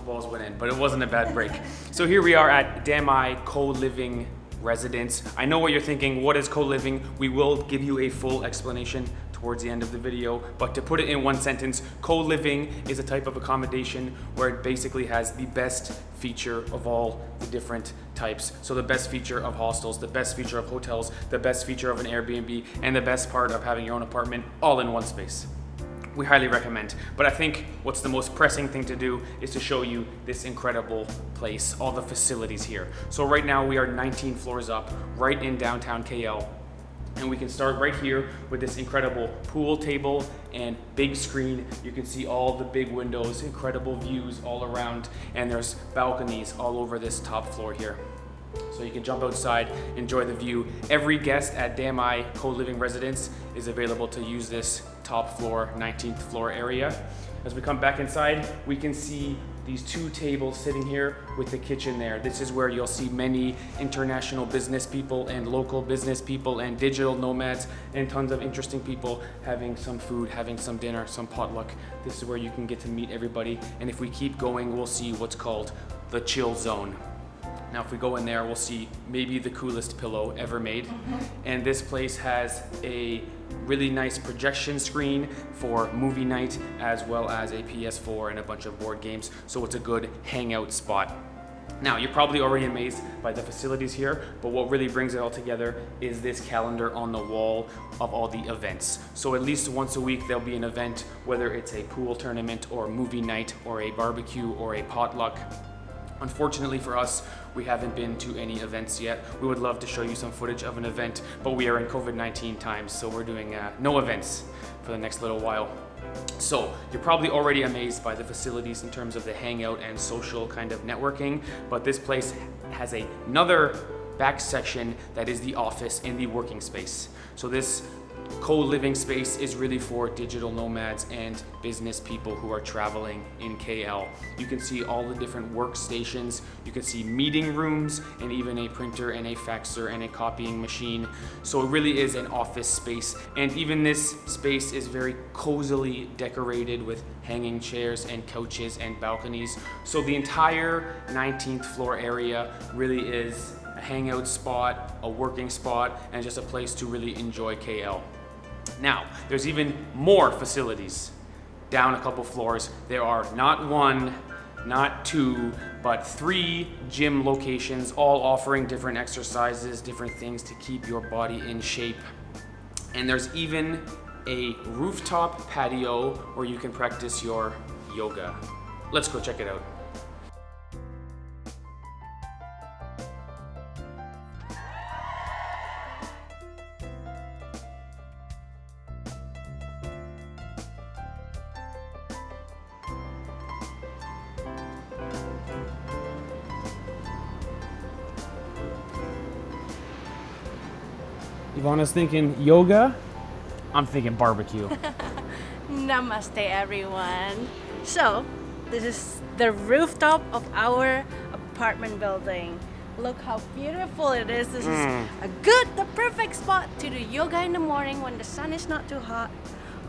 balls went in, but it wasn't a bad break. So here we are at Damai Co-Living Residence. I know what you're thinking, what is co-living? We will give you a full explanation towards the end of the video, but to put it in one sentence, co-living is a type of accommodation where it basically has the best feature of all the different types. So the best feature of hostels, the best feature of hotels, the best feature of an Airbnb, and the best part of having your own apartment all in one space. We highly recommend. But I think what's the most pressing thing to do is to show you this incredible place, all the facilities here. So right now we are 19 floors up, right in downtown KL. And we can start right here with this incredible pool table and big screen. You can see all the big windows, incredible views all around, and there's balconies all over this top floor here. So you can jump outside, enjoy the view. Every guest at Damai Co-Living Residence is available to use this top floor, 19th floor area. As we come back inside, we can see these two tables sitting here with the kitchen there. This is where you'll see many international business people and local business people and digital nomads and tons of interesting people having some food, having some dinner, some potluck. This is where you can get to meet everybody. And if we keep going, we'll see what's called the chill zone. Now, if we go in there, we'll see maybe the coolest pillow ever made. And this place has a really nice projection screen for movie night, as well as a PS4 and a bunch of board games. So it's a good hangout spot. Now, you're probably already amazed by the facilities here, but what really brings it all together is this calendar on the wall of all the events. So at least once a week, there'll be an event, whether it's a pool tournament or movie night or a barbecue or a potluck. Unfortunately for us, we haven't been to any events yet. We would love to show you some footage of an event, but we are in COVID-19 times, so we're doing no events for the next little while. So you're probably already amazed by the facilities in terms of the hangout and social kind of networking, but this place has another back section that is the office and the working space. So this co-living space is really for digital nomads and business people who are traveling in KL. You can see all the different workstations, you can see meeting rooms, and even a printer and a faxer and a copying machine. So it really is an office space, and even this space is very cozily decorated with hanging chairs and couches and balconies. So the entire 19th floor area really is a hangout spot, a working spot, and just a place to really enjoy KL. Now, there's even more facilities down a couple floors. There are not one, not two, but 3 gym locations, all offering different exercises, different things to keep your body in shape. And there's even a rooftop patio where you can practice your yoga. Let's go check it out. Ivana's thinking yoga, I'm thinking barbecue. Namaste everyone. So, this is the rooftop of our apartment building. Look how beautiful it is. This is the perfect spot to do yoga in the morning when the sun is not too hot,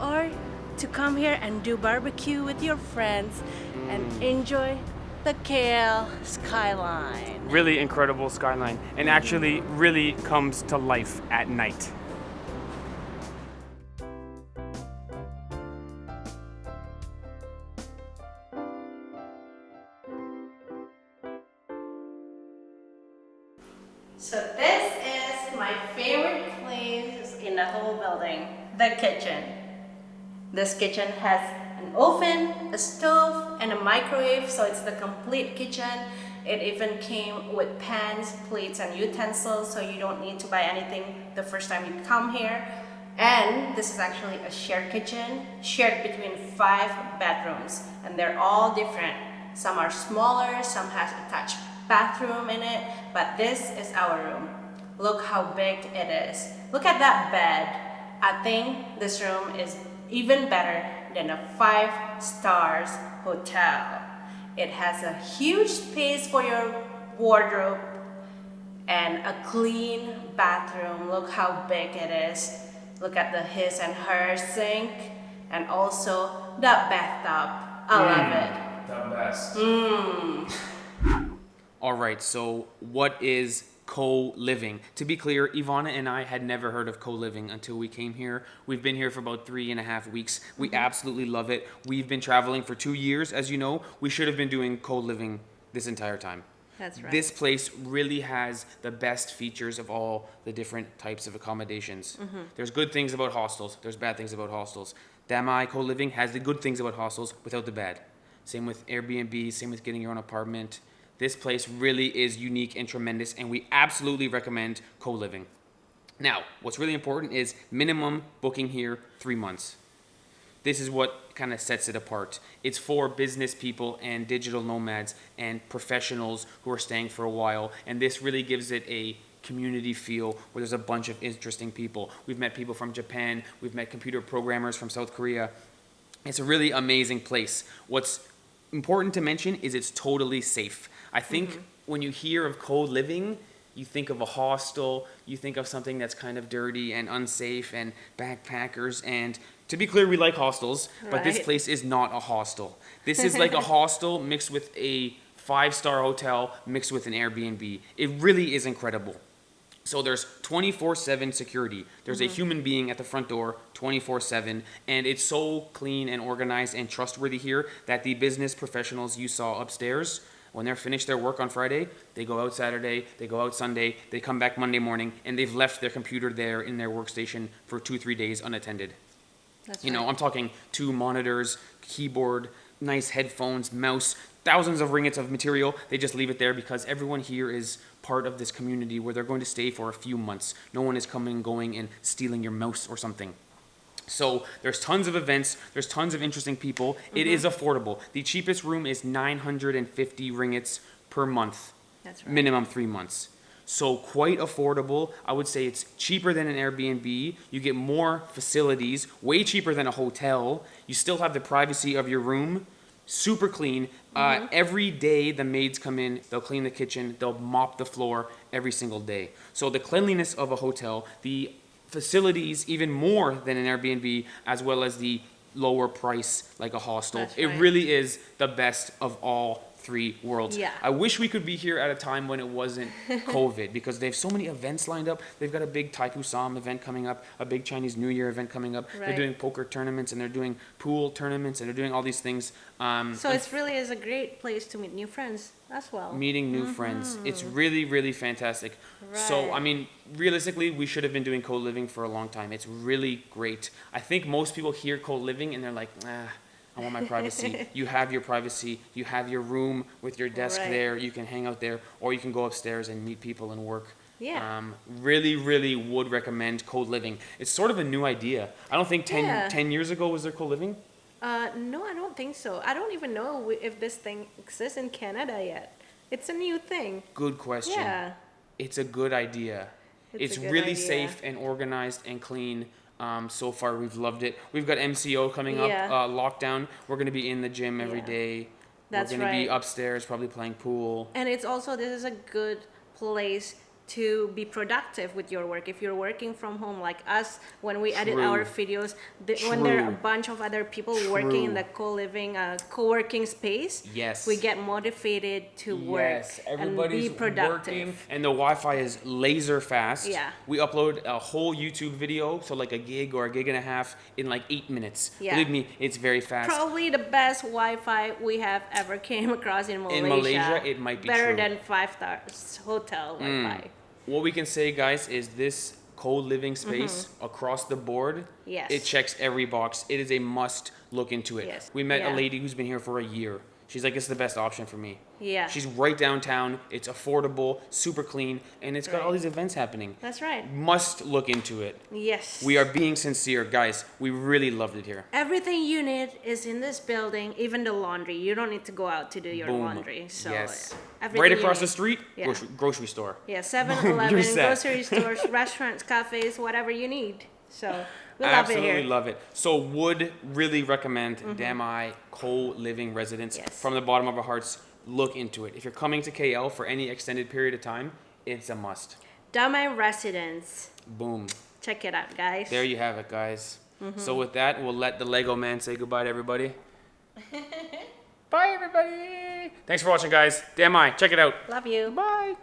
or to come here and do barbecue with your friends and enjoy the KL skyline. Really incredible skyline, and actually really comes to life at night. So this is my favorite place in the whole building, the kitchen. This kitchen has an oven, a stove, and a microwave, so it's the complete kitchen. It even came with pans, plates, and utensils, so you don't need to buy anything the first time you come here. And this is actually a shared kitchen, shared between 5 bedrooms, and they're all different. Some are smaller, some has attached bathroom in it, but this is our room. Look how big it is. Look at that bed. I think this room is even better than a 5 stars hotel. It has a huge space for your wardrobe and a clean bathroom. Look how big it is. Look at the his and her sink, and also the bathtub. I love it. The best. All right, so what is co-living? To be clear, Ivana and I had never heard of co-living until we came here. We've been here for about 3.5 weeks. We absolutely love it. We've been traveling for 2 years, as you know. We should have been doing co-living this entire time. That's right. This place really has the best features of all the different types of accommodations. There's good things about hostels. There's bad things about hostels. Damai Co-Living has the good things about hostels without the bad. Same with Airbnb, same with getting your own apartment. This place really is unique and tremendous, and we absolutely recommend co-living. Now, what's really important is minimum booking here, 3 months. This is what kind of sets it apart. It's for business people and digital nomads and professionals who are staying for a while, and this really gives it a community feel where there's a bunch of interesting people. We've met people from Japan, we've met computer programmers from South Korea. It's a really amazing place. What's important to mention is it's totally safe. I think when you hear of co-living, you think of a hostel, you think of something that's kind of dirty and unsafe and backpackers. And to be clear, we like hostels, but this place is not a hostel. This is like a hostel mixed with a 5-star hotel mixed with an Airbnb. It really is incredible. So there's 24/7 security. There's a human being at the front door 24/7, and it's so clean and organized and trustworthy here that the business professionals you saw upstairs, when they're finished their work on Friday, they go out Saturday, they go out Sunday, they come back Monday morning, and they've left their computer there in their workstation for 2-3 days unattended. That's You know, I'm talking 2 monitors, keyboard, nice headphones, mouse, thousands of ringgits of material. They just leave it there because everyone here is part of this community where they're going to stay for a few months. No one is coming and going and stealing your mouse or something. So there's tons of events, there's tons of interesting people. It is affordable. The cheapest room is 950 ringgits per month. That's right. Minimum 3 months. So quite affordable. I would say it's cheaper than an Airbnb. You get more facilities, way cheaper than a hotel. You still have the privacy of your room. Super clean. Every day the maids come in, they'll clean the kitchen, they'll mop the floor every single day. So the cleanliness of a hotel, the facilities even more than an Airbnb, as well as the lower price like a hostel. That's It right. really is the best of all 3 worlds. Yeah. I wish we could be here at a time when it wasn't COVID because they have so many events lined up. They've got a big Taipu Sam event coming up, a big Chinese New Year event coming up. They're Right. doing poker tournaments and they're doing pool tournaments and they're doing all these things. So it's really is a great place to meet new friends as well. Meeting new friends. It's really, really fantastic. So, Right. I mean, realistically, we should have been doing co-living for a long time. It's really great. I think most people hear co-living and they're like, I want my privacy. You have your privacy. You have your room with your desk Right. there. You can hang out there, or you can go upstairs and meet people and work. Yeah. Really, really would recommend co-living. It's sort of a new idea. I don't think 10 years ago was there co-living. No, I don't think so. I don't even know if this thing exists in Canada yet. It's a new thing. Good question. Yeah. It's a good idea. It's It's a good really idea. safe and organized and clean. So far, we've loved it. We've got MCO coming up, Yeah. lockdown. We're going to be in the gym every Yeah. day. That's We're going to be right. upstairs, probably playing pool. And it's also, this is a good place to be productive with your work. If you're working from home like us, when we edit True. our videos, when there are a True. bunch of other people working in True. the co-living, co-working space, Yes. we get motivated to work Yes, everybody's and be productive. working, and the Wi-Fi is laser fast. Yeah. We upload a whole YouTube video, so like a gig or a gig and a half, in like 8 minutes. Yeah. Believe me, it's very fast. Probably the best Wi-Fi we have ever came across in Malaysia. In Malaysia, it might be better true. than 5-star hotel Wi-Fi. What we can say, guys, is this co-living space across the board, Yes. it checks every box. It is a must look into it. Yes. We met a Yeah. lady who's been here for a year. She's like, it's the best option for me. Yeah. She's right downtown. It's affordable, super clean, and it's got all Right. these events happening. That's right. Must look into it. Yes. We are being sincere, guys. We really loved it here. Everything you need is in this building, even the laundry. You don't need to go out to do your Boom. laundry. So Yes. everything Right you across need. the street, Yeah. grocery store. Yeah, 7-Eleven, You're set. grocery stores, restaurants, cafes, whatever you need. So we I love absolutely it here. love it. So would really recommend Damai Co-Living Residence. Yes. From the bottom of our hearts, look into it. If you're coming to KL for any extended period of time, it's a must. Damai Residence. Boom. Check it out, guys. There you have it, guys. So with that, we'll let the Lego man say goodbye to everybody. Bye, everybody. Thanks for watching, guys. Damai, check it out. Love you. Bye.